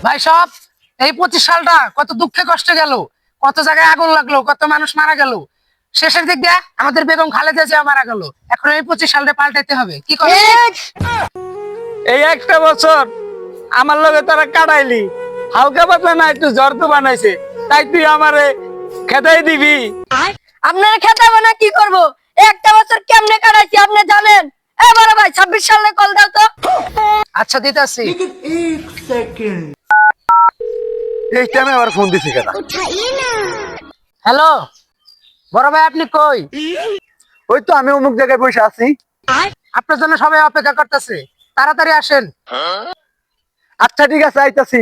ভাই সব এই 25 সালটা কত দুঃখে কষ্টে গেল, কত জায়গায় আগুন লাগলো, কত মানুষ মারা গেল। শেষের দিক দিয়ে আমাদের বেগম খালেদা জিয়া মারা গেল। এখন এই 25 সালটা পাল্টাইতে হবে, কি করে? এই একটা বছর আমার লগে তারা কাটাইলি, হালকা পাতলা না একটু জ্বর তো বানাইছে, তাই তুই আমারে খেদাই দিবি? আপনারা খেতাবো না কি করব? একটা বছর কেমনে কাটাইছি আপনি জানেন? এবার ভাই 26 সালে কল দাও তো। আচ্ছা দিতাছি। এই টাইমে আবার ফোন দিছি কেন? হ্যালো বড় ভাই, আপনি কই? ওই তো আমি অমুক জায়গায় বসে আছি। আপনার জন্য সবাই অপেক্ষা করতেছে, তাড়াতাড়ি আসেন। আচ্ছা ঠিক আছে, আইতাছি।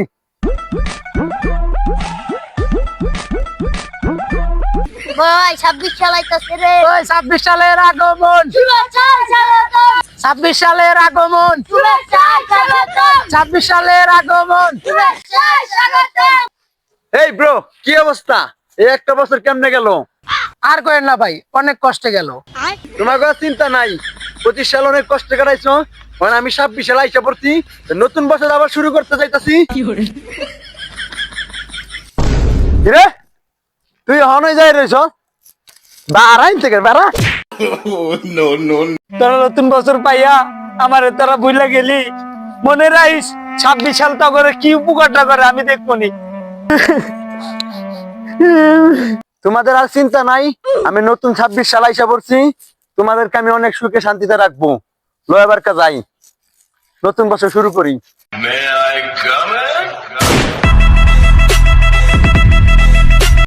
ভাই 26 সাল আইতাছে রে। ওই 26 সালের আগমন, 26 সালের আগমন, 26 সালের আগমন। এই ব্রো, কি অবস্থা? এই একটা বছর কেমনে গেল? আর করেন না ভাই, অনেক কষ্টে গেল। তোমার কোনো চিন্তা নাই, 25 সাল অনেক কষ্ট কাটাইছো, কারণ আমি 26 সালে আইসা পড়ছি, নতুন বছর আবার শুরু করতে যাইতাছি। কিরে তুই হনই যাই রইছ? দাঁড়াইন থেকে বেড়া। তোরা নতুন বছর পাইয়া আমারে তোরা ভুলে গেলি। মনে রাখিস 26 সাল তো করে কি উপকারটা করে আমি দেখবো নি। তোমাদের আর চিন্তা নাই, আমি নতুন 26 সাল আইসা পড়ছি, তোমাদেরকে আমি অনেক সুখে শান্তিতে রাখবো। লো এবার যাই, নতুন বছর শুরু করি।